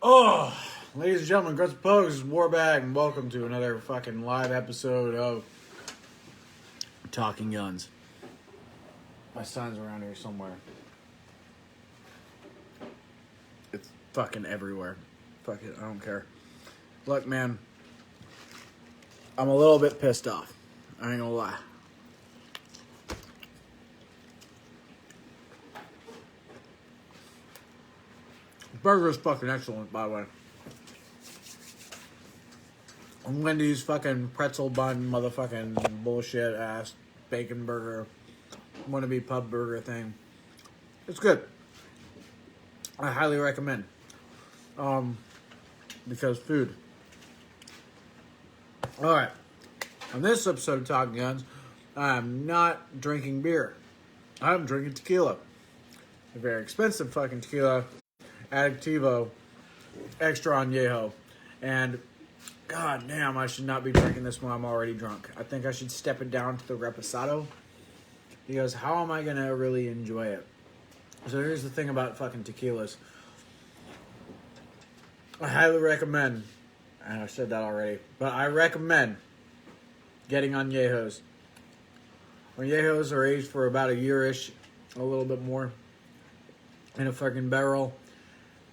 Oh, ladies and gentlemen, Guts and Pugs, Warbag, and welcome to another fucking live episode of Talking Guns. My son's around here somewhere. It's fucking everywhere. Fuck it, I don't care. Look, man, I'm a little bit pissed off. I ain't gonna lie. Burger's fucking excellent, by the way. Wendy's fucking pretzel bun, motherfucking bullshit ass bacon burger, wannabe pub burger thing. It's good. I highly recommend. Because food. Alright. On this episode of Talking Guns, I'm not drinking beer. I'm drinking tequila. A very expensive fucking tequila. Adictivo. Extra añejo. And god damn, I should not be drinking this when I'm already drunk. I think I should step it down to the reposado. Because how am I going to really enjoy it? So here's the thing about fucking tequilas. I highly recommend, and I said that already, but I recommend getting añejos. Añejos are aged for about a year-ish, a little bit more, in a fucking barrel.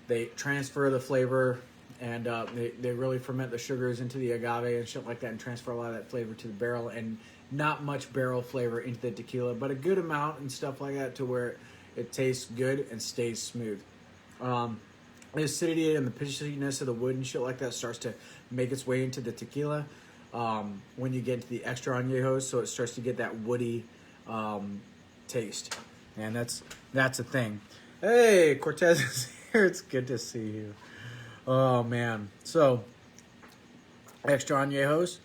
They transfer the flavor, and they really ferment the sugars into the agave and shit like that and transfer a lot of that flavor to the barrel, and not much barrel flavor into the tequila, but a good amount and stuff like that to where it tastes good and stays smooth. The acidity and the pitchiness of the wood and shit like that starts to make its way into the tequila when you get into the extra añejos, so it starts to get that woody taste, and that's a thing. Hey, Cortez is here. It's good to see you. Oh man, so extra añejos,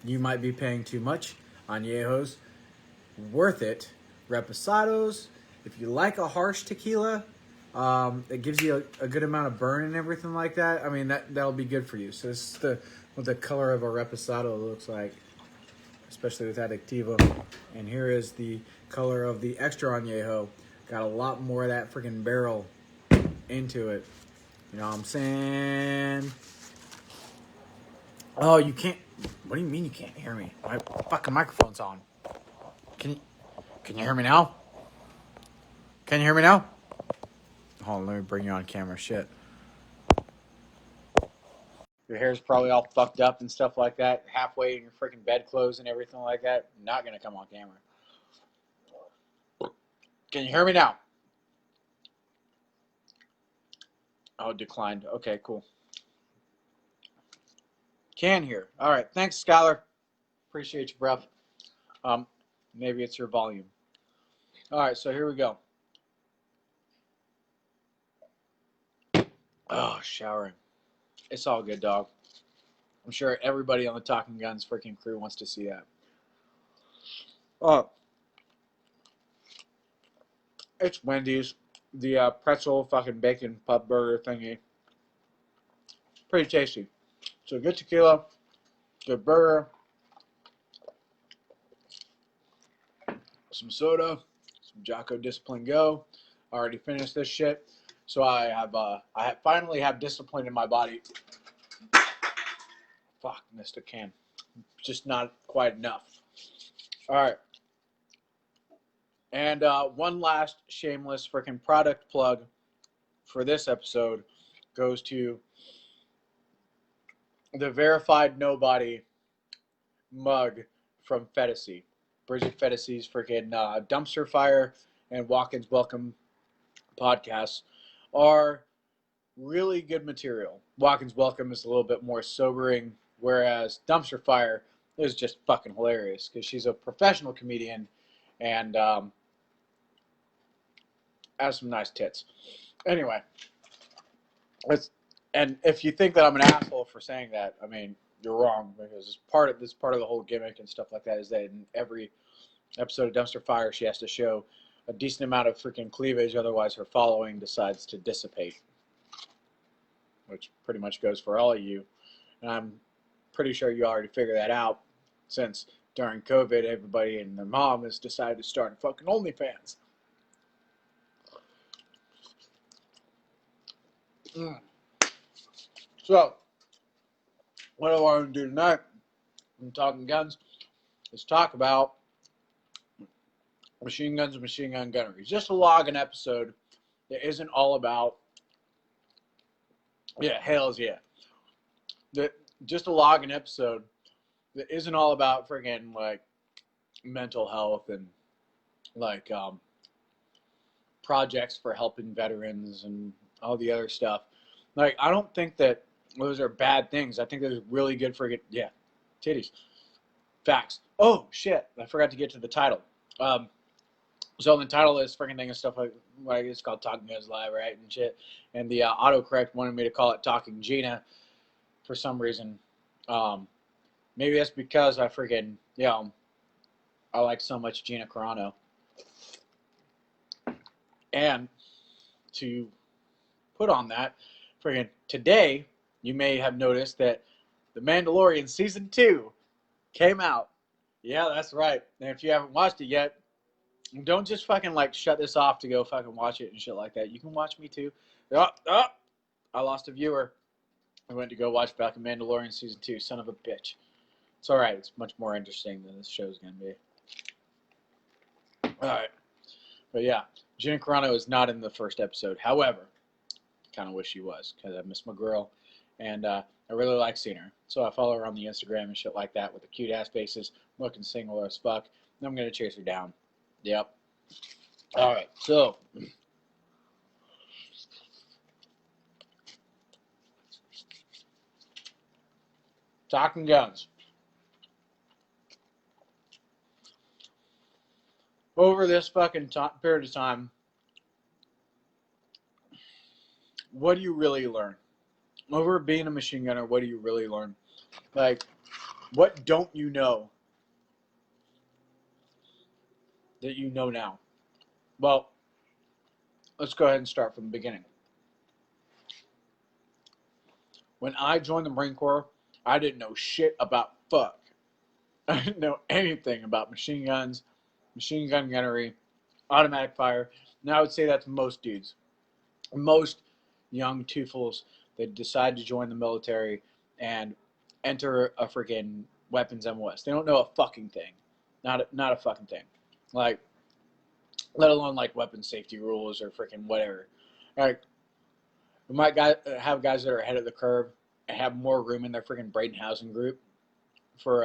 you might be paying too much. Añejos, worth it. Reposados, if you like a harsh tequila. It gives you a good amount of burn and everything like that. I mean, that'll be good for you. So this is what the color of a reposado looks like, especially with Adictivo. And here is the color of the extra añejo. Got a lot more of that freaking barrel into it. You know what I'm saying? Oh, you can't. What do you mean you can't hear me? My fucking microphone's on. Can you hear me now? Can you hear me now? Hold on, let me bring you on camera. Shit. Your hair's probably all fucked up and stuff like that. Halfway in your freaking bedclothes and everything like that. Not gonna come on camera. Can you hear me now? Oh, declined. Okay, cool. Can hear. All right. Thanks, Skylar. Appreciate you, bruv. Maybe it's your volume. All right, so here we go. Oh, showering. It's all good, dog. I'm sure everybody on the Talking Guns freaking crew wants to see that. Oh, it's Wendy's. The pretzel fucking bacon pub burger thingy. Pretty tasty. So good tequila, good burger, some soda, some Jocko Discipline Go. I already finished this shit. So I finally have discipline in my body. Fuck, missed a can. Just not quite enough. All right. And one last shameless freaking product plug for this episode goes to the Verified Nobody mug from Feticy. Bridget Feticy's freaking Dumpster Fire and Walk-Ins Welcome podcasts are really good material. Walk-Ins Welcome is a little bit more sobering, whereas Dumpster Fire is just fucking hilarious because she's a professional comedian and has some nice tits. Anyway, and if you think that I'm an asshole for saying that, I mean, you're wrong, because it's part of the whole gimmick and stuff like that is that in every episode of Dumpster Fire she has to show a decent amount of freaking cleavage, otherwise her following decides to dissipate, which pretty much goes for all of you. And I'm pretty sure you already figured that out, since during COVID everybody and their mom has decided to start fucking OnlyFans. So, what I want to do tonight, in Talking Guns, is talk about machine guns and machine gun gunnery. Just to log an episode that isn't all about, yeah, hells yeah. That just to log an episode that isn't all about friggin' like mental health and like projects for helping veterans and all the other stuff. Like, I don't think that those are bad things. I think those are really good for titties. Facts. Oh shit! I forgot to get to the title. So the title is freaking thing and stuff like it's called Talking Guns Live, right, and shit. And the autocorrect wanted me to call it Talking Gina for some reason. Maybe that's because I freaking I like so much Gina Carano. And to put on that, friggin' today, you may have noticed that The Mandalorian Season 2 came out. Yeah, that's right. And if you haven't watched it yet, don't just fucking like shut this off to go fucking watch it and shit like that. You can watch me too. I lost a viewer. I went to go watch fucking Mandalorian Season 2. Son of a bitch. It's alright. It's much more interesting than this show's going to be. Alright. But yeah, Gina Carano is not in the first episode. However, kind of wish she was because I miss my girl. And I really like seeing her. So I follow her on the Instagram and shit like that with the cute ass faces, looking single as fuck. And I'm going to chase her down. Yep. Alright, so Talking Guns. Over this fucking period of time, what do you really learn? Over being a machine gunner, what do you really learn? Like, what don't you know that you know now? Well, let's go ahead and start from the beginning. When I joined the Marine Corps, I didn't know shit about fuck. I didn't know anything about machine guns, machine gun gunnery, automatic fire. And I would say that's most dudes. Most young twofuls that decide to join the military and enter a freaking weapons MOS. They don't know a fucking thing. Not a fucking thing. Like, let alone like weapons safety rules or freaking whatever. Like, we might have guys that are ahead of the curve and have more room in their freaking Braden housing group for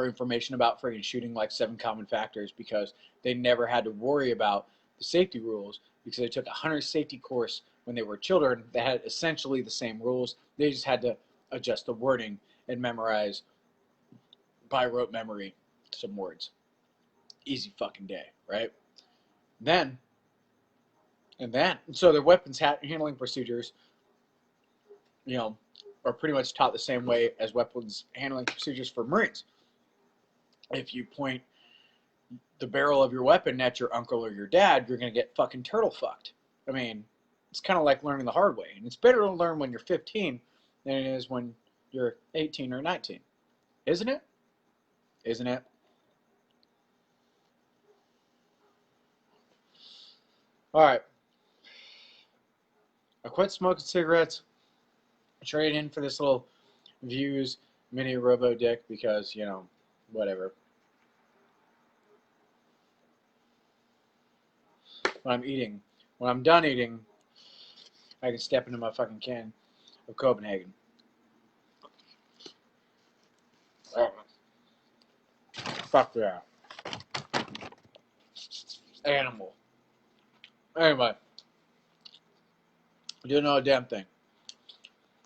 information about freaking shooting like 7 common factors because they never had to worry about the safety rules because they took a hunter safety course when they were children that had essentially the same rules. They just had to adjust the wording and memorize by rote memory some words. Easy fucking day, right? So their weapons handling procedures, are pretty much taught the same way as weapons handling procedures for Marines. If you point the barrel of your weapon at your uncle or your dad, you're going to get fucking turtle fucked. I mean, it's kind of like learning the hard way. And it's better to learn when you're 15 than it is when you're 18 or 19. Isn't it? Isn't it? All right. I quit smoking cigarettes. I traded in for this little Views mini Robo Dick because, whatever. When I'm done eating, I can step into my fucking can of Copenhagen. Oh. Fuck yeah. Animal. Anyway. I didn't know a damn thing.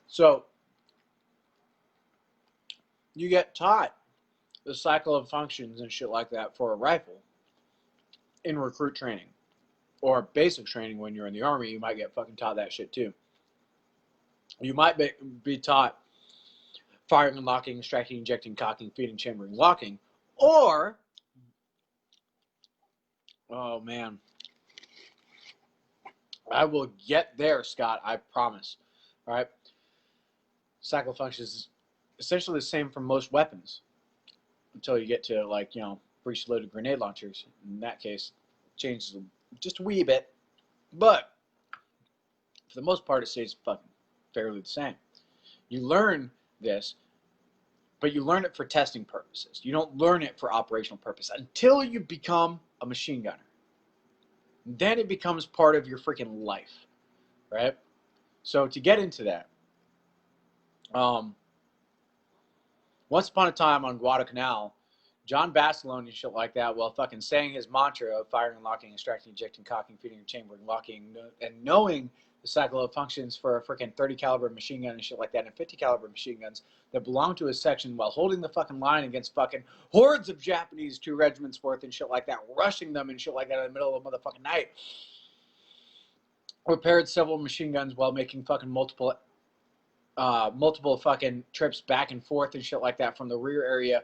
So, you get taught the cycle of functions and shit like that for a rifle in recruit training. Or basic training when you're in the Army, you might get fucking taught that shit too. You might be taught firing and locking, extracting, injecting, cocking, feeding, chambering, locking. Or, oh man, I will get there, Scott, I promise. All right? Cycle of functions is essentially the same for most weapons until you get to, breech-loaded grenade launchers. In that case, it changes just a wee bit. But for the most part, it stays fucking fairly the same. You learn this, but you learn it for testing purposes. You don't learn it for operational purpose until you become a machine gunner. Then it becomes part of your freaking life, right? So to get into that, once upon a time on Guadalcanal, John Basilone and shit like that, while fucking saying his mantra of firing, locking, extracting, ejecting, cocking, feeding, chambering, locking, and knowing the cycle of functions for a freaking 30 caliber machine gun and shit like that, and 50 caliber machine guns that belong to his section, while holding the fucking line against fucking hordes of Japanese 2 regiments worth and shit like that, rushing them and shit like that in the middle of the motherfucking night. Repaired several machine guns while making fucking multiple fucking trips back and forth and shit like that from the rear area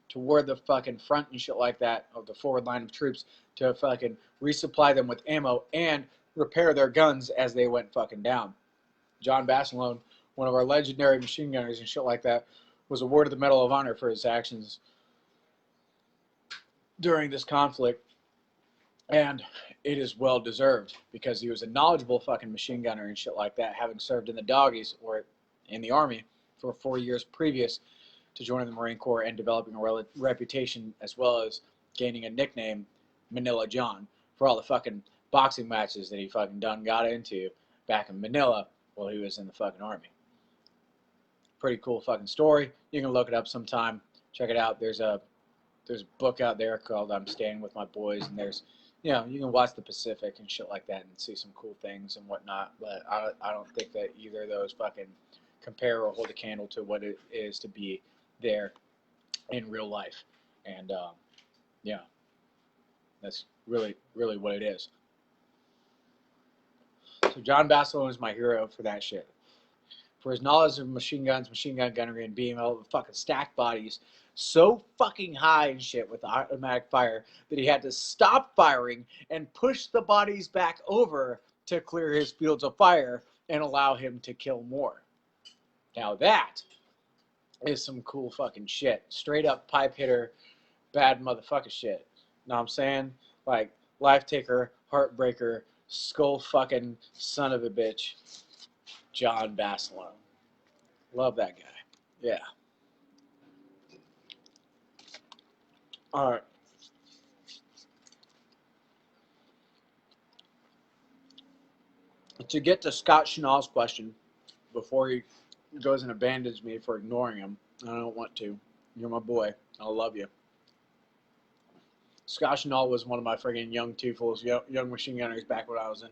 toward the fucking front and shit like that of the forward line of troops to fucking resupply them with ammo and repair their guns as they went fucking down. John Basilone, one of our legendary machine gunners and shit like that, was awarded the Medal of Honor for his actions during this conflict. And it is well deserved because he was a knowledgeable fucking machine gunner and shit like that, having served in the doggies or in the Army for 4 years previous to joining the Marine Corps and developing a reputation as well as gaining a nickname, Manila John, for all the fucking boxing matches that he fucking got into back in Manila while he was in the fucking Army. Pretty cool fucking story. You can look it up sometime. Check it out. There's a book out there called I'm Staying With My Boys, and there's, you know, you can watch the Pacific and shit like that and see some cool things and whatnot, but I don't think that either of those fucking compare or hold a candle to what it is to be there in real life. And yeah, that's really, really what it is. So John Basilone is my hero for that shit. For his knowledge of machine guns, machine gun gunnery, and being able to fucking stack bodies so fucking high and shit with automatic fire that he had to stop firing and push the bodies back over to clear his fields of fire and allow him to kill more. Now that is some cool fucking shit. Straight up pipe hitter, bad motherfucker shit. Know what I'm saying? Like, life taker, heartbreaker, skull fucking son of a bitch, John Basilone. Love that guy. Yeah. All right. To get to Scott Chenal's question, before he goes and abandons me for ignoring him, I don't want to. You're my boy. I love you. Scott Chenal was one of my friggin' young T-Fools, young machine gunners back when I was in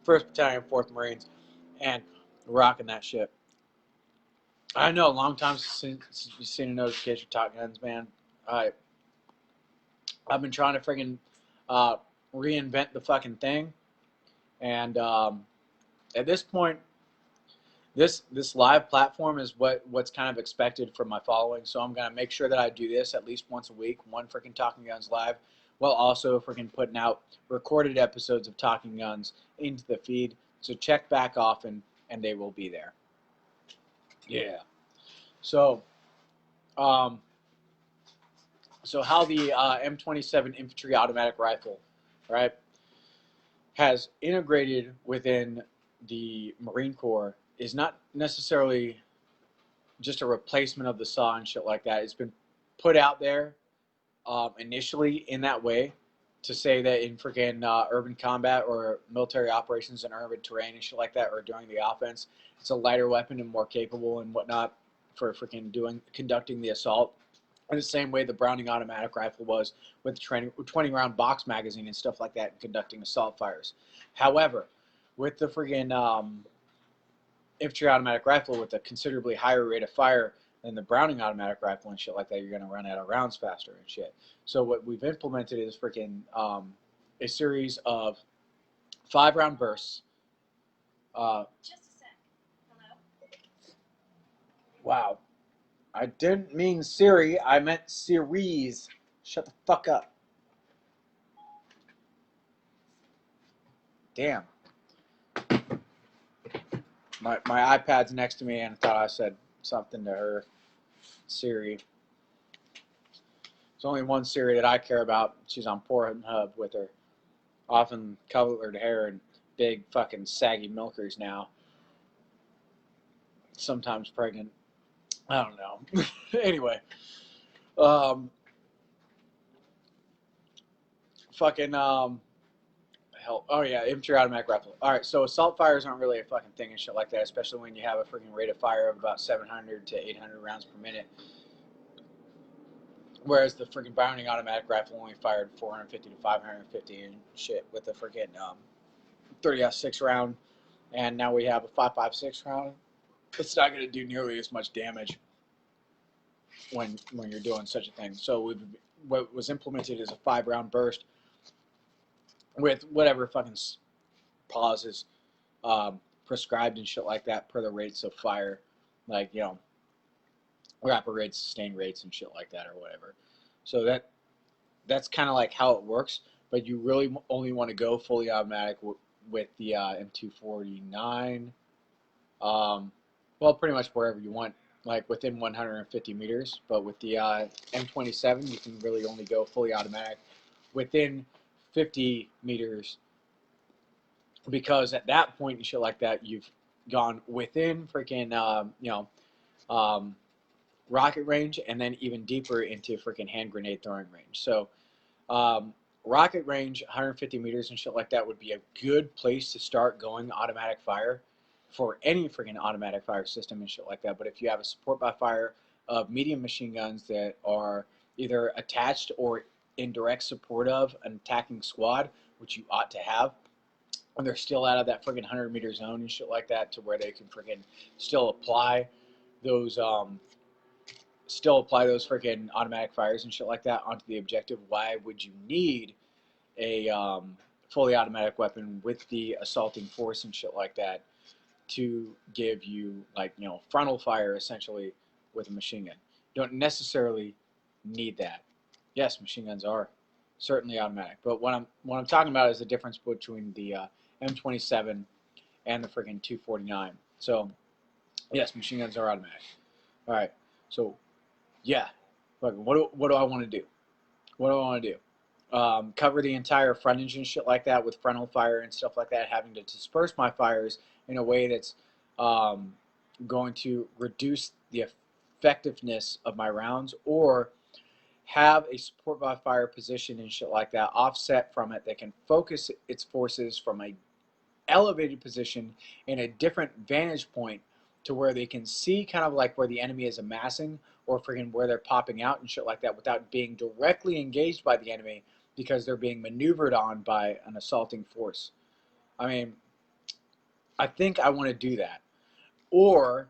1st Battalion, 4th Marines, and rocking that shit. I know, a long time since you've seen a notification for Top Guns, man. I've been trying to friggin' reinvent the fucking thing, and at this point, this live platform is what's kind of expected from my following. So I'm gonna make sure that I do this at least once a week, one freaking Talking Guns live, while also freaking putting out recorded episodes of Talking Guns into the feed. So check back often, and they will be there. Yeah. So, so how the M27 infantry automatic rifle, right, has integrated within the Marine Corps is not necessarily just a replacement of the saw and shit like that. It's been put out there initially in that way to say that in freaking urban combat or military operations in urban terrain and shit like that, or during the offense, it's a lighter weapon and more capable and whatnot for freaking conducting the assault. In the same way the Browning automatic rifle was with the 20-round box magazine and stuff like that, and conducting assault fires. However, with the friggin' infantry automatic rifle with a considerably higher rate of fire than the Browning automatic rifle and shit like that, you're going to run out of rounds faster and shit. So what we've implemented is freaking a series of 5-round bursts. Just a sec. Hello? Wow. I didn't mean Siri, I meant series. Shut the fuck up. Damn. My iPad's next to me and I thought I said something to her. Siri. There's only one Siri that I care about. She's on Pornhub with her often colored hair and big fucking saggy milkers now. sometimes pregnant. I don't know. Anyway, um, fucking hell. Oh yeah, infantry automatic rifle. All right, so assault fires aren't really a fucking thing and shit like that, especially when you have a freaking rate of fire of about 700 to 800 rounds per minute. Whereas the freaking Browning automatic rifle only fired 450 to 550 and shit with the freaking 30-06 round, and now we have a 5.56 round. It's not going to do nearly as much damage when you're doing such a thing. So what was implemented is a 5-round burst with whatever fucking pauses prescribed and shit like that per the rates of fire, like rapid rates, sustained rates, and shit like that or whatever. So that's kind of like how it works. But you really only want to go fully automatic with the M249. Well, pretty much wherever you want, like within 150 meters. But with the M27, you can really only go fully automatic within 50 meters, because at that point and shit like that, you've gone within freaking rocket range, and then even deeper into freaking hand grenade throwing range. So rocket range, 150 meters and shit like that would be a good place to start going automatic fire for any freaking automatic fire system and shit like that. But if you have a support by fire of medium machine guns that are either attached or in direct support of an attacking squad, which you ought to have, and they're still out of that freaking 100-meter zone and shit like that, to where they can freaking still apply those freaking automatic fires and shit like that onto the objective. Why would you need a fully automatic weapon with the assaulting force and shit like that to give you, like, frontal fire essentially with a machine gun? You don't necessarily need that. Yes, machine guns are certainly automatic, but what I'm talking about is the difference between the M27 and the freaking 249. So yes, machine guns are automatic. All right, so yeah, what do I want to do? What do I want to do? Cover the entire frontage and shit like that with frontal fire and stuff like that, having to disperse my fires in a way that's going to reduce the effectiveness of my rounds, or have a support by fire position and shit like that offset from it that can focus its forces from a elevated position in a different vantage point, to where they can see kind of like where the enemy is amassing, or freaking where they're popping out and shit like that, without being directly engaged by the enemy, because they're being maneuvered on by an assaulting force. I mean, I think I want to do that. Or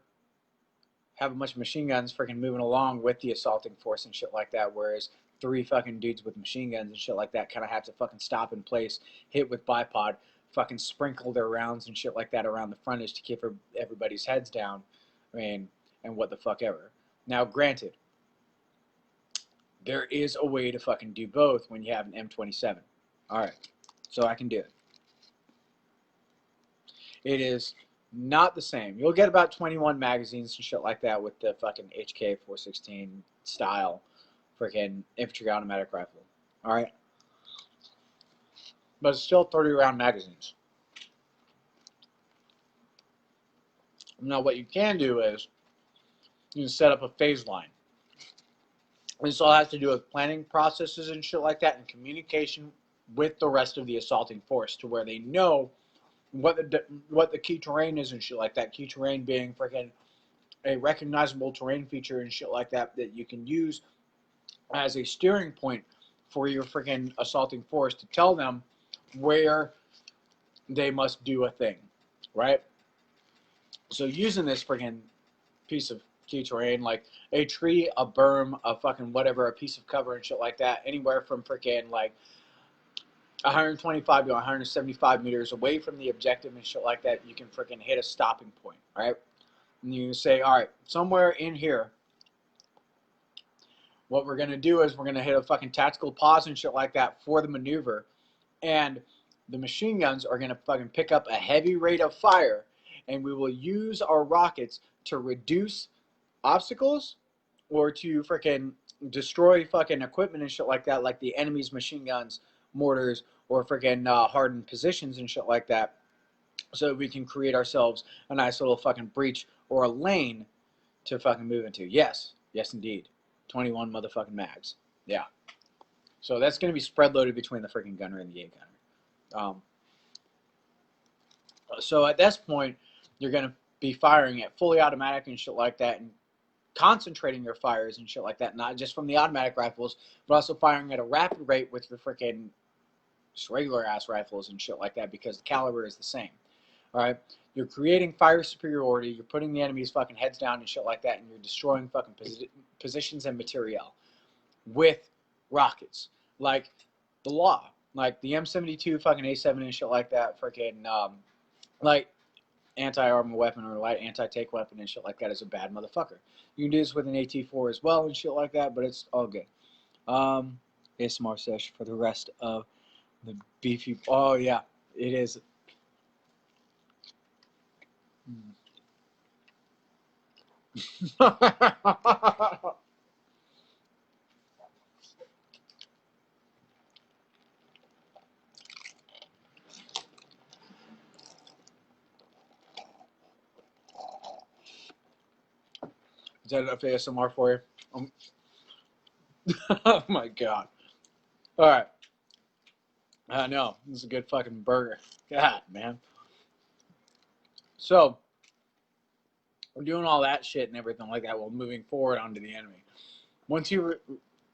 have a bunch of machine guns freaking moving along with the assaulting force and shit like that, whereas 3 fucking dudes with machine guns and shit like that kind of have to fucking stop in place, hit with bipod, fucking sprinkle their rounds and shit like that around the frontage to keep everybody's heads down. I mean, and what the fuck ever. Now, granted, there is a way to fucking do both when you have an M27. Alright, so I can do it. It is not the same. You'll get about 21 magazines and shit like that with the fucking HK 416 style freaking infantry automatic rifle. Alright? But it's still 30-round magazines. Now, what you can do is you can set up a phase line. This all has to do with planning processes and shit like that, and communication with the rest of the assaulting force, to where they know what the key terrain is and shit like that. Key terrain being freaking a recognizable terrain feature and shit like that you can use as a steering point for your freaking assaulting force to tell them where they must do a thing, right? So using this freaking piece of key terrain, like a tree, a berm, a fucking whatever, a piece of cover and shit like that, anywhere from freaking like 125 to 175 meters away from the objective and shit like that, you can freaking hit a stopping point, right? And you say, all right, somewhere in here, what we're going to do is we're going to hit a fucking tactical pause and shit like that for the maneuver, and the machine guns are going to fucking pick up a heavy rate of fire, and we will use our rockets to reduce obstacles or to freaking destroy fucking equipment and shit like that, like the enemy's machine guns, mortars, or freaking hardened positions and shit like that, so that we can create ourselves a nice little fucking breach or a lane to fucking move into. Yes, indeed. 21 motherfucking mags. Yeah. So that's going to be spread loaded between the freaking gunner and the 8 gunner. So at this point, you're going to be firing at fully automatic and shit like that, and concentrating your fires and shit like that, not just from the automatic rifles, but also firing at a rapid rate with your freaking just regular ass rifles and shit like that, because the caliber is the same. All right, you're creating fire superiority. You're putting the enemy's fucking heads down and shit like that, and you're destroying fucking positions and materiel with rockets, like the Law, like the M72 fucking A7 and shit like that, freaking like anti-armor weapon or light anti-tank weapon and shit like that is a bad motherfucker. You can do this with an AT4 as well and shit like that, but it's all good. ASMR session for the rest of the beefy. Oh yeah, it is. Is that enough ASMR for you? Oh my god. All right. I know. This is a good fucking burger. God, man. So, we're doing all that shit and everything like that while moving forward onto the enemy. Once you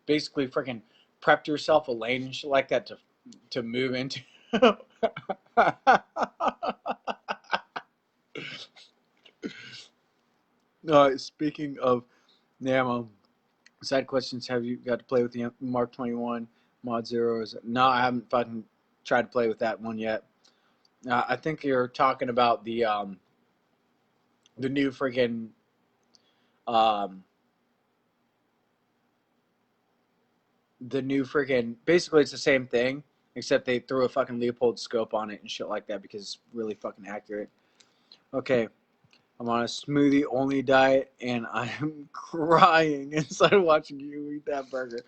basically freaking prepped yourself a lane and shit like that to move into. Speaking of ammo, side questions, have you got to play with the Mark 21 Mod Zeros? No, I haven't fucking tried to play with that one yet. I think you're talking about the new freaking basically it's the same thing, except they threw a fucking Leopold scope on it and shit like that because it's really fucking accurate. Okay, I'm on a smoothie only diet and I'm crying inside watching you eat that burger.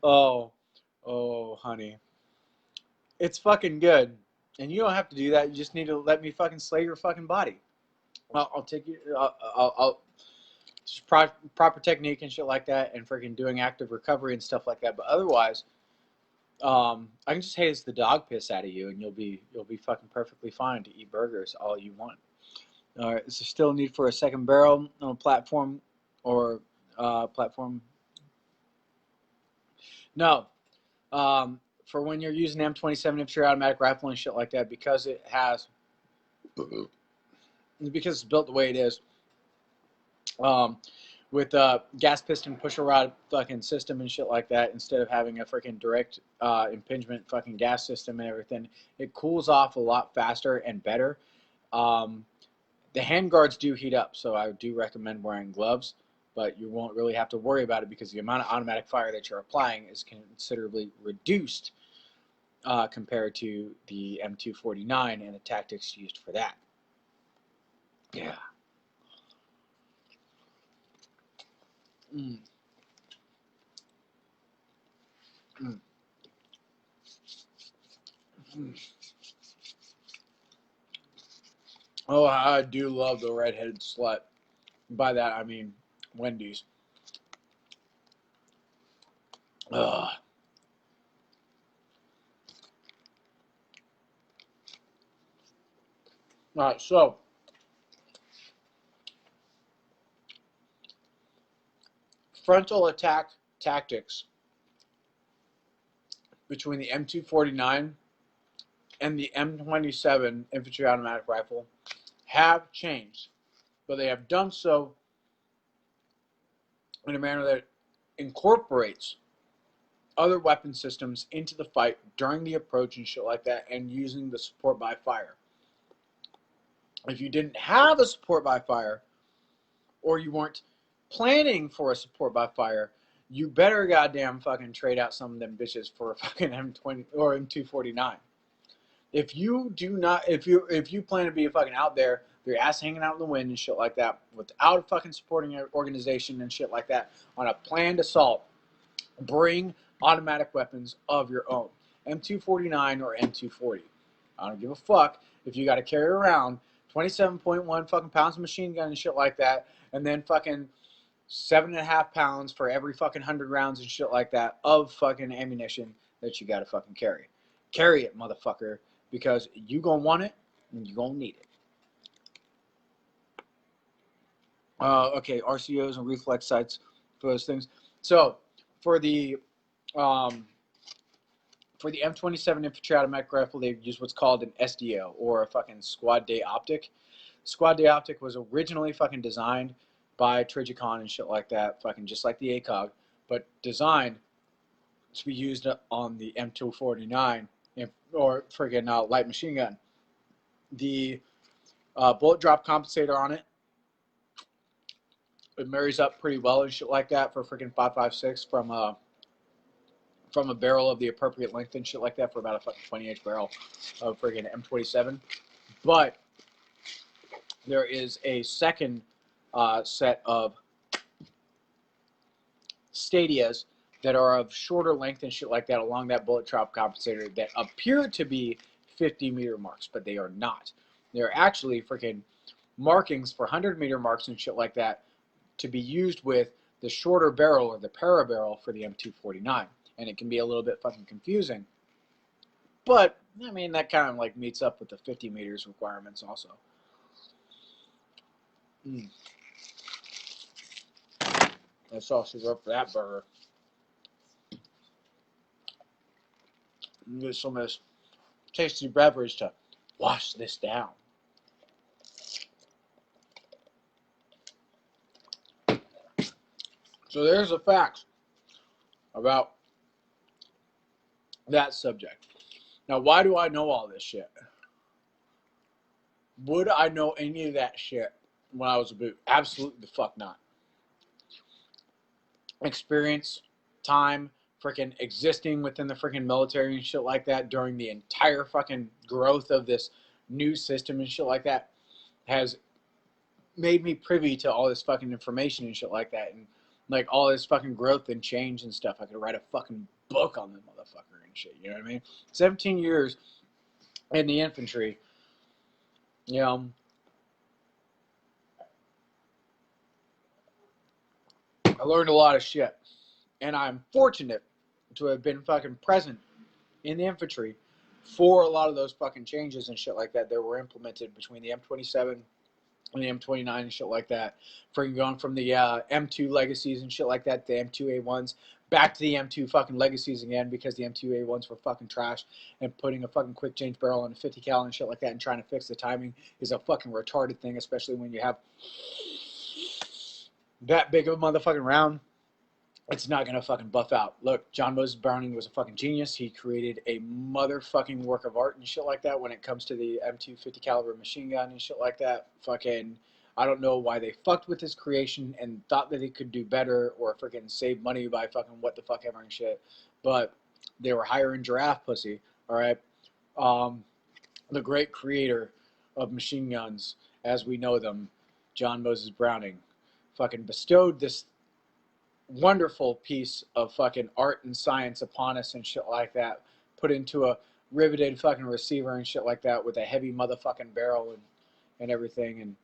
Oh, honey. It's fucking good. And you don't have to do that. You just need to let me fucking slay your fucking body. I'll take you. I'll just proper technique and shit like that, and freaking doing active recovery and stuff like that. But otherwise, I can just haze the dog piss out of you, and you'll be fucking perfectly fine to eat burgers all you want. All right. Is there still a need for a second barrel on a platform or platform? No. For when you're using M27 infantry automatic rifle and shit like that, because it's built the way it is, with a gas piston pusher rod fucking system and shit like that, instead of having a freaking direct impingement fucking gas system and everything, it cools off a lot faster and better. The handguards do heat up, so I do recommend wearing gloves, but you won't really have to worry about it because the amount of automatic fire that you're applying is considerably reduced compared to the M249 and the tactics used for that. Yeah. Mm. Mm. Mm. Oh, I do love the redheaded slut. By that, I mean Wendy's. Ugh. All right, so frontal attack tactics between the M249 and the M27 infantry automatic rifle have changed, but they have done so in a manner that incorporates other weapon systems into the fight during the approach and shit like that, and using the support by fire. If you didn't have a support by fire, or you weren't planning for a support by fire, you better goddamn fucking trade out some of them bitches for a fucking M20 or M249. If you do not, if you plan to be fucking out there, with your ass hanging out in the wind and shit like that, without a fucking supporting organization and shit like that, on a planned assault, bring automatic weapons of your own, M249 or M240. I don't give a fuck if you got to carry around 27.1 fucking pounds of machine gun and shit like that, and then fucking 7.5 pounds for every fucking 100 rounds and shit like that of fucking ammunition that you gotta fucking carry. Carry it, motherfucker, because you gonna want it and you gonna need it. Okay, RCOs and reflex sights for those things. So for the M27 infantry automatic rifle, they use what's called an SDO, or a fucking squad day optic. Squad day optic was originally fucking designed by Trijicon and shit like that, fucking just like the ACOG, but designed to be used on the M249 or friggin' light machine gun. The bullet drop compensator on it, it marries up pretty well and shit like that for freaking 5.56 from a barrel of the appropriate length and shit like that for about a fucking 20-inch barrel of friggin' M27. But there is a second set of Stadias that are of shorter length and shit like that along that bullet drop compensator that appear to be 50-meter marks, but they are not. They're actually freaking markings for 100-meter marks and shit like that to be used with the shorter barrel or the para barrel for the M249. And it can be a little bit fucking confusing. But, I mean, that kind of like meets up with the 50 meters requirements also. That sauce is up for that burger. Get some of this tasty beverage to wash this down. So there's the facts about that subject. Now, why do I know all this shit? Would I know any of that shit when I was a boot? Absolutely the fuck not. Experience, time, freaking existing within the freaking military and shit like that during the entire fucking growth of this new system and shit like that has made me privy to all this fucking information and shit like that, and like all this fucking growth and change and stuff. I could write a fucking book on the motherfucker and shit, you know what I mean? 17 years in the infantry, you know, I learned a lot of shit, and I'm fortunate to have been fucking present in the infantry for a lot of those fucking changes and shit like that that were implemented between the M27 and the M29 and shit like that. Freaking going from the M2 legacies and shit like that, the M2A1s, back to the M2 fucking legacies again because the M2A1s were fucking trash, and putting a fucking quick change barrel on a 50 cal and shit like that and trying to fix the timing is a fucking retarded thing, especially when you have that big of a motherfucking round. It's not going to fucking buff out. Look, John Moses Browning was a fucking genius. He created a motherfucking work of art and shit like that when it comes to the M250 caliber machine gun and shit like that. Fucking, I don't know why they fucked with his creation and thought that he could do better or freaking save money by fucking what the fuck ever and shit. But they were hiring giraffe pussy, all right? The great creator of machine guns as we know them, John Moses Browning, fucking bestowed this wonderful piece of fucking art and science upon us and shit like that, put into a riveted fucking receiver and shit like that with a heavy motherfucking barrel and everything,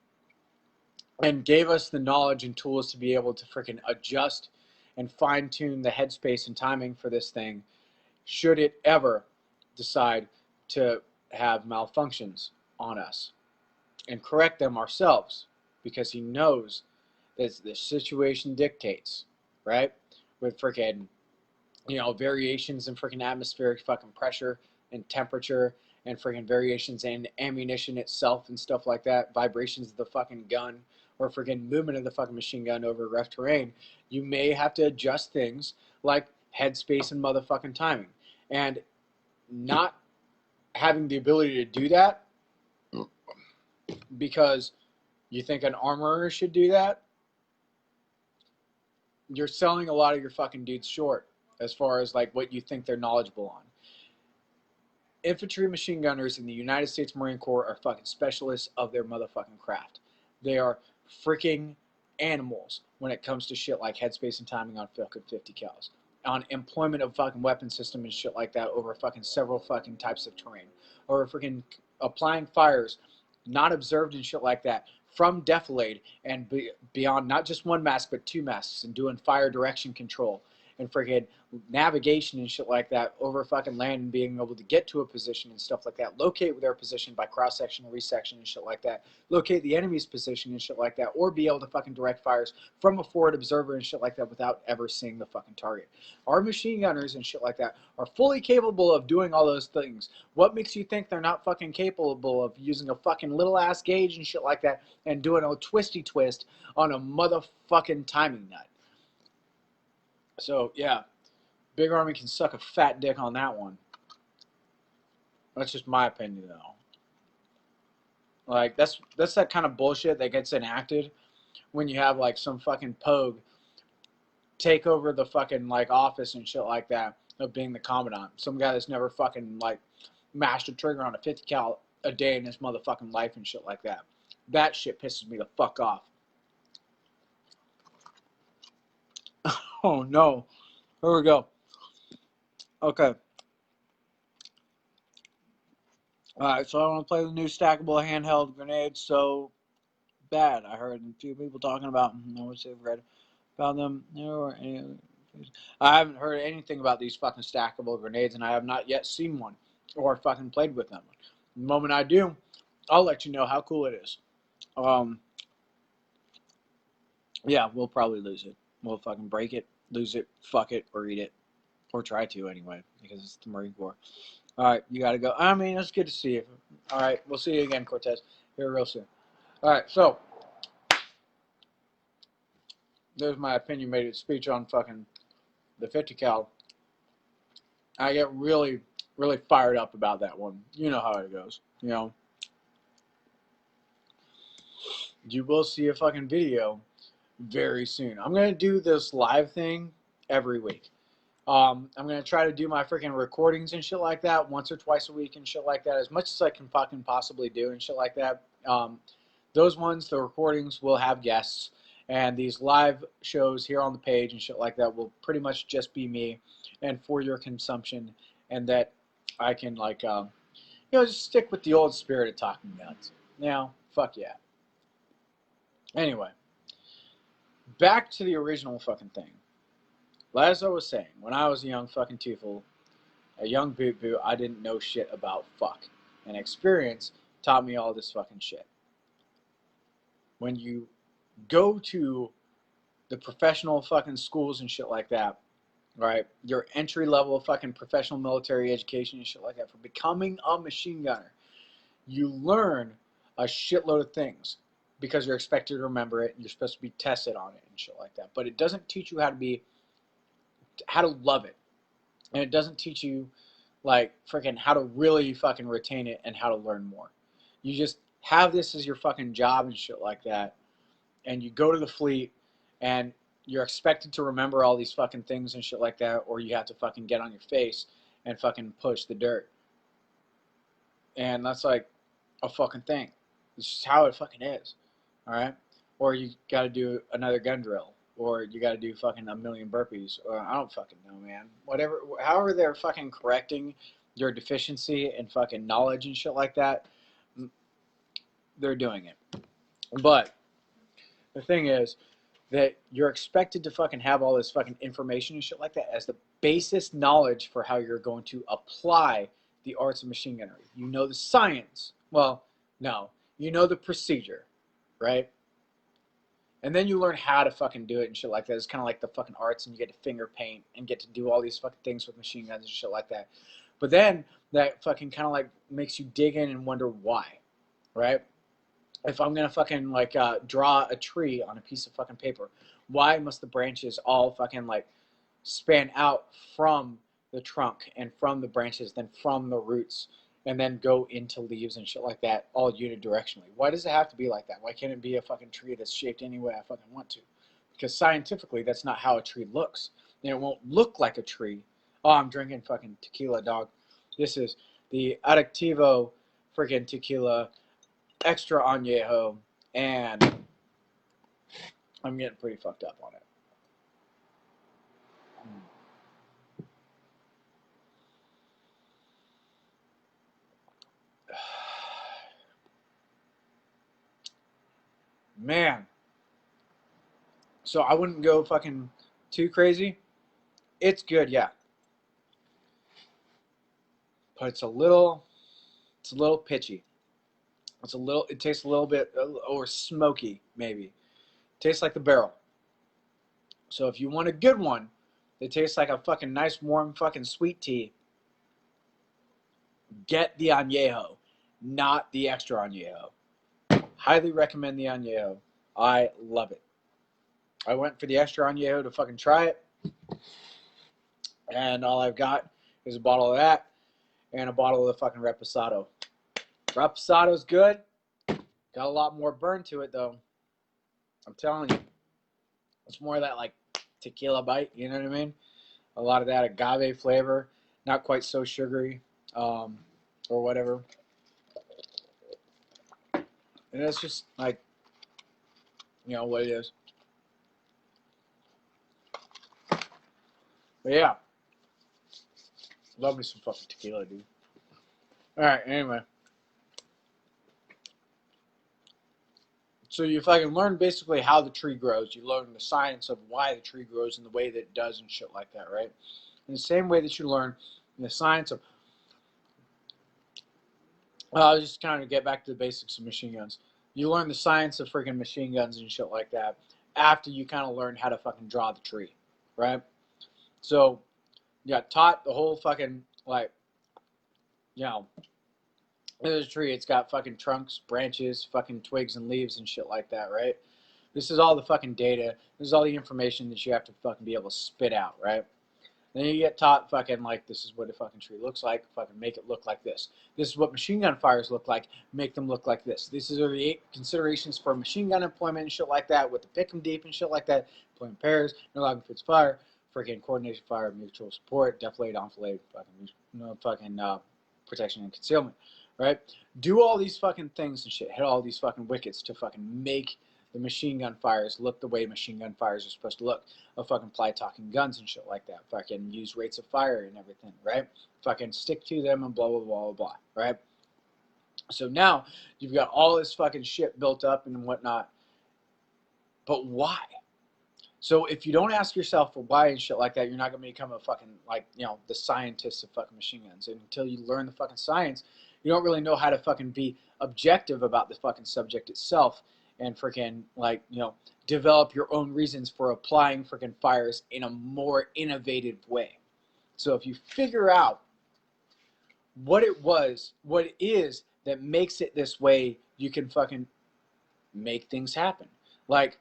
and gave us the knowledge and tools to be able to freaking adjust and fine tune the headspace and timing for this thing should it ever decide to have malfunctions on us, and correct them ourselves, because he knows that the situation dictates, right? With freaking, you know, variations in freaking atmospheric fucking pressure and temperature, and freaking variations in ammunition itself and stuff like that, vibrations of the fucking gun, or freaking movement of the fucking machine gun over rough terrain, you may have to adjust things like headspace and motherfucking timing. And not having the ability to do that because you think an armorer should do that, you're selling a lot of your fucking dudes short as far as like what you think they're knowledgeable on. Infantry machine gunners in the United States Marine Corps are fucking specialists of their motherfucking craft. They are freaking animals when it comes to shit like headspace and timing on fucking 50 cals, on employment of fucking weapon system and shit like that over fucking several fucking types of terrain, or freaking applying fires not observed and shit like that from defilade and beyond not just one mask but two masks and doing fire direction control and freaking navigation and shit like that over fucking land and being able to get to a position and stuff like that, locate their position by cross section and resection and shit like that, locate the enemy's position and shit like that, or be able to fucking direct fires from a forward observer and shit like that without ever seeing the fucking target. Our machine gunners and shit like that are fully capable of doing all those things. What makes you think they're not fucking capable of using a fucking little ass gauge and shit like that and doing a twisty twist on a motherfucking timing nut? So yeah, Big Army can suck a fat dick on that one. That's just my opinion though. Like that's that kind of bullshit that gets enacted when you have like some fucking pogue take over the fucking like office and shit like that of being the commandant. Some guy that's never fucking like mashed a trigger on a 50 cal a day in his motherfucking life and shit like that. That shit pisses me the fuck off. Oh no. Here we go. Okay. Alright, so I want to play the new stackable handheld grenades so bad. I heard a few people talking about I wish they've read about them. I haven't heard anything about these fucking stackable grenades, and I have not yet seen one or fucking played with them. The moment I do, I'll let you know how cool it is. Yeah, we'll probably lose it. We'll fucking break it, lose it, fuck it, or eat it. Or try to anyway, because it's the Marine Corps. Alright, you gotta go. I mean, it's good to see you. Alright, we'll see you again, Cortez. Here real soon. Alright, so there's my opinionated speech on fucking the 50 cal. I get really, really fired up about that one. You know how it goes. You know. You will see a fucking video very soon. I'm gonna do this live thing every week. I'm gonna try to do my freaking recordings and shit like that once or twice a week and shit like that, as much as I can fucking possibly do and shit like that. Those ones, the recordings, will have guests, and these live shows here on the page and shit like that will pretty much just be me, and for your consumption, and that I can like, just stick with the old spirit of talking guns. Now, fuck yeah. Anyway, back to the original fucking thing. As I was saying, when I was a young fucking teufel, a young boot boot, I didn't know shit about fuck. And experience taught me all this fucking shit. When you go to the professional fucking schools and shit like that, right? Your entry level fucking professional military education and shit like that for becoming a machine gunner, you learn a shitload of things because you're expected to remember it and you're supposed to be tested on it and shit like that. But it doesn't teach you how to love it. And it doesn't teach you like freaking how to really fucking retain it and how to learn more. You just have this as your fucking job and shit like that. And you go to the fleet and you're expected to remember all these fucking things and shit like that, or you have to fucking get on your face and fucking push the dirt. And that's like a fucking thing. It's just how it fucking is. Alright? Or you gotta do another gun drill. Or you gotta do fucking a million burpees. Or I don't fucking know, man. Whatever, however they're fucking correcting your deficiency in fucking knowledge and shit like that, they're doing it. But the thing is that you're expected to fucking have all this fucking information and shit like that as the basis knowledge for how you're going to apply the arts of machine gunnery. You know the science. Well, no. You know the procedure, right? And then you learn how to fucking do it and shit like that. It's kind of like the fucking arts, and you get to finger paint and get to do all these fucking things with machine guns and shit like that. But then that fucking kind of like makes you dig in and wonder why, right? If I'm gonna fucking like draw a tree on a piece of fucking paper, why must the branches all fucking like span out from the trunk and from the branches, then from the roots, and then go into leaves and shit like that, all unidirectionally? Why does it have to be like that? Why can't it be a fucking tree that's shaped any way I fucking want to? Because scientifically, that's not how a tree looks. And it won't look like a tree. Oh, I'm drinking fucking tequila, dog. This is the Adictivo freaking tequila extra añejo, and I'm getting pretty fucked up on it. man. So I wouldn't go fucking too crazy. It's good, yeah. But it's a little pitchy. It tastes a little bit, or smoky, maybe. Tastes like the barrel. So if you want a good one that tastes like a fucking nice, warm, fucking sweet tea, get the añejo, not the extra añejo. Highly recommend the añejo. I love it. I went for the extra añejo to fucking try it, and all I've got is a bottle of that and a bottle of the fucking reposado. Reposado's good. Got a lot more burn to it though. I'm telling you, it's more of that like tequila bite. You know what I mean? A lot of that agave flavor, not quite so sugary, or whatever. And it's just like, what it is. But yeah, love me some fucking tequila, dude. All right, anyway. So you fucking learn basically how the tree grows. You learn the science of why the tree grows and the way that it does and shit like that, right? In the same way that you learn the science of... I'll just kind of get back to the basics of machine guns. You learn the science of freaking machine guns and shit like that after you kind of learn how to fucking draw the tree, right? So you got taught the whole fucking, like, there's a tree. It's got fucking trunks, branches, fucking twigs and leaves and shit like that, right? This is all the fucking data. This is all the information that you have to fucking be able to spit out, right? Then you get taught fucking like, this is what a fucking tree looks like. Fucking make it look like this. This is what machine gun fires look like. Make them look like this. These are the 8 considerations for machine gun employment and shit like that, with the pick 'em deep and shit like that. Employing pairs, no logging fits fire, freaking coordination fire, mutual support, defilade, enfilade, fucking protection and concealment, right? Do all these fucking things and shit. Hit all these fucking wickets to fucking make the machine gun fires look the way machine gun fires are supposed to look. Fucking fly talking guns and shit like that. Fucking use rates of fire and everything, right? Fucking stick to them and blah, blah, blah, blah, blah, right? So now you've got all this fucking shit built up and whatnot. But why? So if you don't ask yourself why and shit like that, you're not going to become a fucking, the scientist of fucking machine guns. And until you learn the fucking science, you don't really know how to fucking be objective about the fucking subject itself and freaking, develop your own reasons for applying freaking fires in a more innovative way. So if you figure out what it is that makes it this way, you can fucking make things happen. Like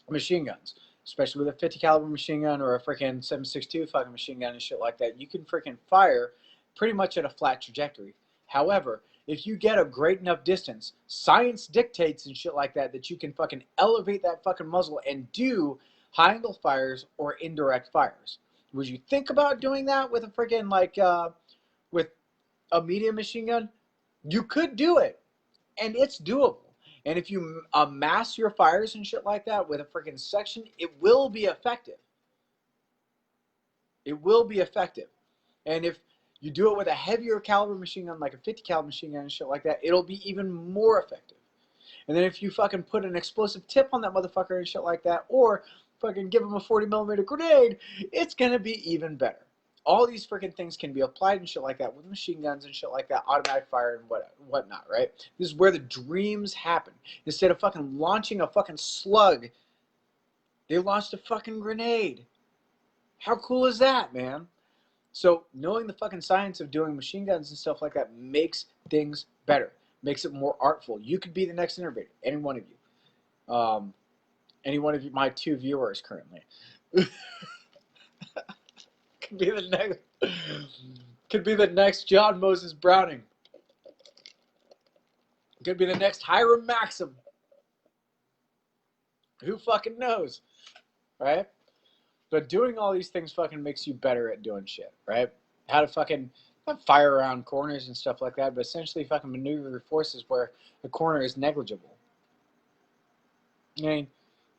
machine guns, especially with a 50 caliber machine gun or a freaking 7.62 fucking machine gun and shit like that, you can freaking fire pretty much at a flat trajectory. However, if you get a great enough distance, science dictates and shit like that, that you can fucking elevate that fucking muzzle and do high angle fires or indirect fires. Would you think about doing that with a freaking, with a medium machine gun? You could do it, and it's doable. And if you amass your fires and shit like that with a freaking section, it will be effective. It will be effective. And if you do it with a heavier caliber machine gun, like a 50 caliber machine gun and shit like that, it'll be even more effective. And then if you fucking put an explosive tip on that motherfucker and shit like that, or fucking give him a 40 millimeter grenade, it's gonna be even better. All these freaking things can be applied and shit like that with machine guns and shit like that, automatic fire and whatnot, right? This is where the dreams happen. Instead of fucking launching a fucking slug, they launched a fucking grenade. How cool is that, man? So knowing the fucking science of doing machine guns and stuff like that makes things better, makes it more artful. You could be the next innovator, any one of you. Any one of you, my 2 viewers currently. Could be the next John Moses Browning. Could be the next Hiram Maxim. Who fucking knows, right? But doing all these things fucking makes you better at doing shit, right? How to fucking not fire around corners and stuff like that, but essentially fucking maneuver your forces where the corner is negligible. I mean,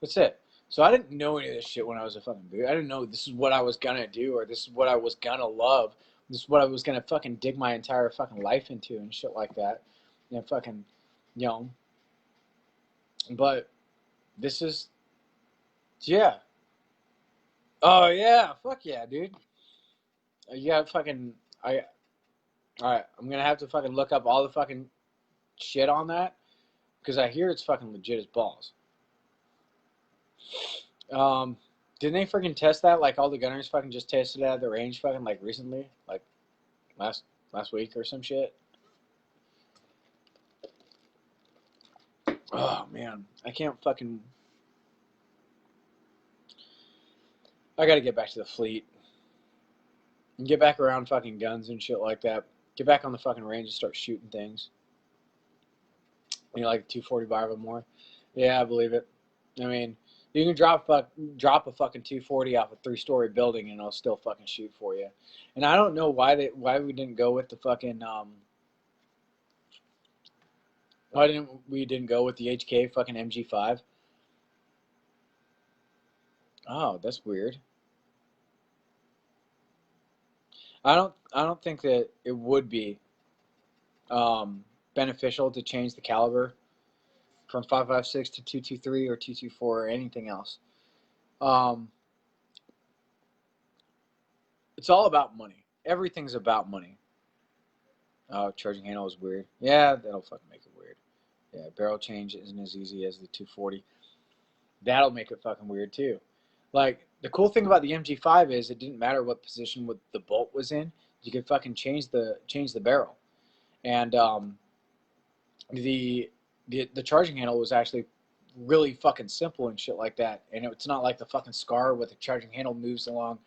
that's it. So I didn't know any of this shit when I was a fucking dude. I didn't know this is what I was gonna do, or this is what I was gonna love. This is what I was gonna fucking dig my entire fucking life into and shit like that. And fucking, But This is, yeah. Oh yeah, fuck yeah, dude. You got fucking all right. I'm gonna have to fucking look up all the fucking shit on that because I hear it's fucking legit as balls. Um, didn't they freaking test that? Like all the gunners fucking just tested it at the range fucking like recently, like last week or some shit. Oh man, I can't fucking. I gotta get back to the fleet and get back around fucking guns and shit like that. Get back on the fucking range and start shooting things. You know, like a 240 Barba more. Yeah, I believe it. I mean, you can drop a fucking 240 off a 3-story building and it'll still fucking shoot for you. And I don't know why we didn't go with the fucking why didn't we didn't go with the HK fucking MG5? Oh, that's weird. I don't think that it would be beneficial to change the caliber from 5.56 to 2.23 or 2.24 or anything else. Um, it's all about money. Everything's about money. Oh, charging handle is weird. Yeah, that'll fucking make it weird. Yeah, barrel change isn't as easy as the 240. That'll make it fucking weird too. Like the cool thing about the MG5 is it didn't matter what position the bolt was in. You could fucking change the barrel, and the the charging handle was actually really fucking simple and shit like that. And it's not like the fucking Scar with the charging handle moves along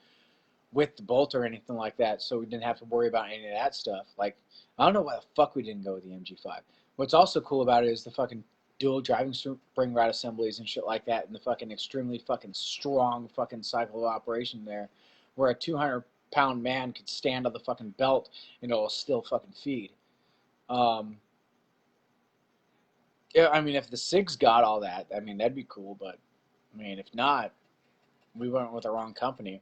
with the bolt or anything like that. So we didn't have to worry about any of that stuff. Like I don't know why the fuck we didn't go with the MG5. What's also cool about it is the fucking dual driving spring rod assemblies and shit like that, and the fucking extremely fucking strong fucking cycle of operation there, where a 200-pound man could stand on the fucking belt and it'll still fucking feed. Um, yeah, I mean, if the SIGs got all that, I mean, that'd be cool. But I mean, if not, we went with the wrong company.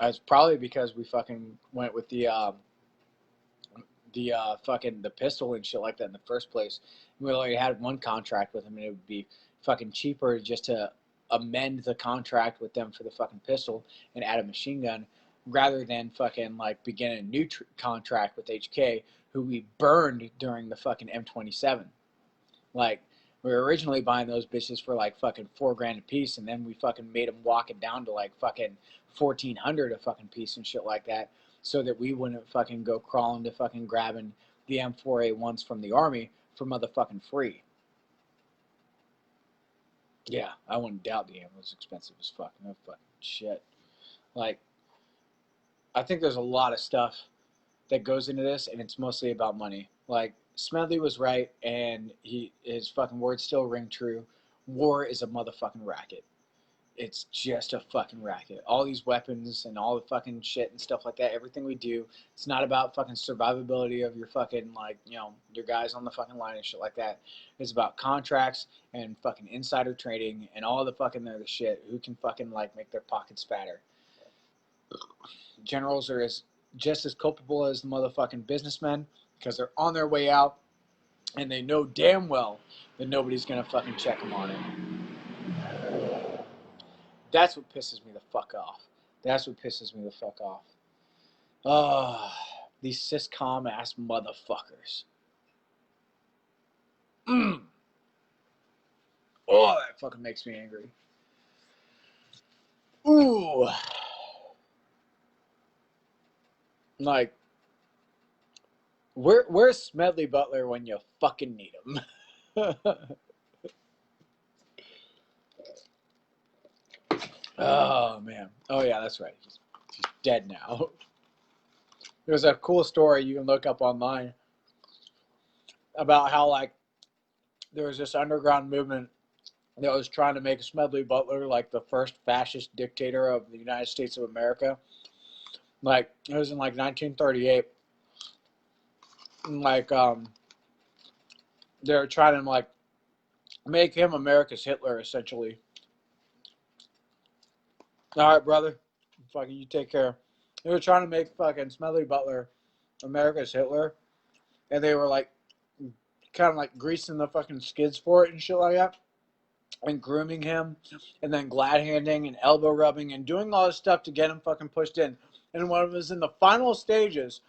It's probably because we fucking went with the fucking the pistol and shit like that in the first place. We only had one contract with them, and it would be fucking cheaper just to amend the contract with them for the fucking pistol and add a machine gun, rather than fucking like begin a new contract with HK, who we burned during the fucking M27. Like we were originally buying those bitches for like fucking $4,000 a piece, and then we fucking made them walk it down to like fucking 1,400 a fucking piece and shit like that, so that we wouldn't fucking go crawling to fucking grabbing the M4A1s from the army for motherfucking free. Yeah, I wouldn't doubt the ammo was expensive as fuck. No fucking shit. Like, I think there's a lot of stuff that goes into this, and it's mostly about money. Like Smedley was right, and his fucking words still ring true. War is a motherfucking racket. It's just a fucking racket. All these weapons and all the fucking shit and stuff like that, everything we do, it's not about fucking survivability of your fucking, like, you know, your guys on the fucking line and shit like that. It's about contracts and fucking insider trading and all the fucking other shit. Who can fucking, like, make their pockets fatter. Generals are just as culpable as the motherfucking businessmen, because they're on their way out and they know damn well that nobody's gonna fucking check them on it. That's what pisses me the fuck off. That's what pisses me the fuck off. Oh, these syscom ass motherfuckers. Oh, that fucking makes me angry. Ooh. Like, where's Smedley Butler when you fucking need him? Oh, man. Oh, yeah, that's right. He's dead now. There's a cool story you can look up online about how, like, there was this underground movement that was trying to make Smedley Butler like the first fascist dictator of the United States of America. Like, it was in like 1938. And, like, they were trying to like make him America's Hitler, essentially. All right, brother. Fucking you take care. They were trying to make fucking Smedley Butler America's Hitler. And they were like kind of like greasing the fucking skids for it and shit like that, and grooming him, and then glad handing and elbow rubbing and doing all this stuff to get him fucking pushed in. And when it was in the final stages,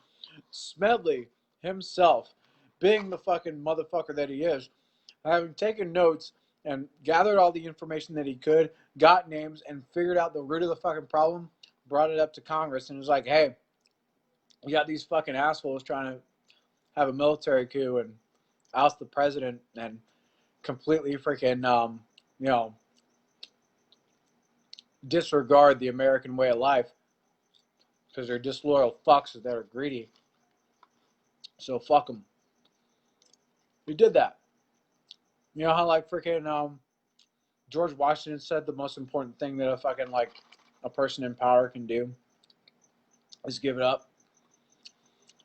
Smedley himself, being the fucking motherfucker that he is, having taken notes and gathered all the information that he could, got names, and figured out the root of the fucking problem, brought it up to Congress and was like, hey, you got these fucking assholes trying to have a military coup and oust the president and completely freaking, disregard the American way of life because they're disloyal fucks that are greedy. So fuck them. He did that. You know how like freaking George Washington said the most important thing that a fucking like a person in power can do is give it up.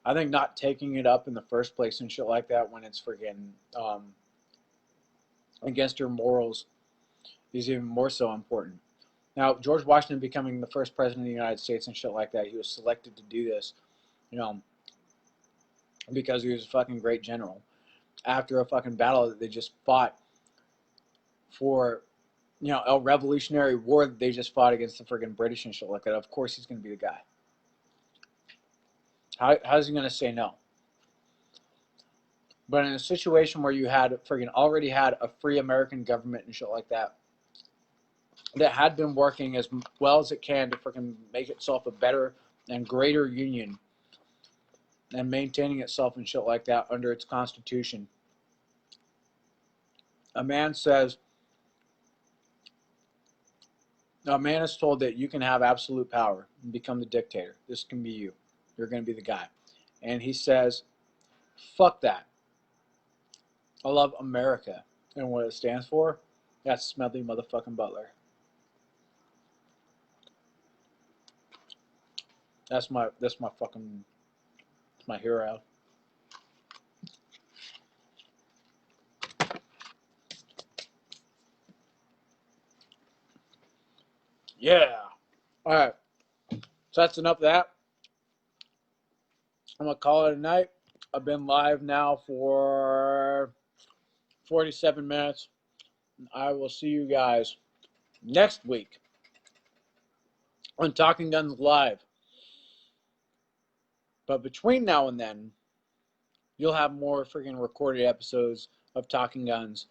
I think not taking it up in the first place and shit like that when it's freaking against your morals is even more so important. Now, George Washington becoming the first president of the United States and shit like that, he was selected to do this, because he was a fucking great general. After a fucking battle that they just fought for, a revolutionary war that they just fought against the friggin' British and shit like that, of course he's going to be the guy. How's he going to say no? But in a situation where you had friggin' already had a free American government and shit like that, that had been working as well as it can to freaking make itself a better and greater union and maintaining itself and shit like that under its constitution. A man is told that you can have absolute power and become the dictator. This can be you. You're going to be the guy. And he says, fuck that. I love America. And what it stands for, that's Smedley motherfucking Butler. That's my hero. Yeah. All right. So that's enough of that. I'm going to call it a night. I've been live now for 47 minutes. I will see you guys next week on Talking Guns Live. But between now and then, you'll have more freaking recorded episodes of Talking Guns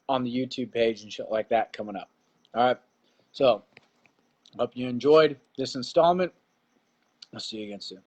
on the YouTube page and shit like that coming up. All right. So, hope you enjoyed this installment. I'll see you again soon.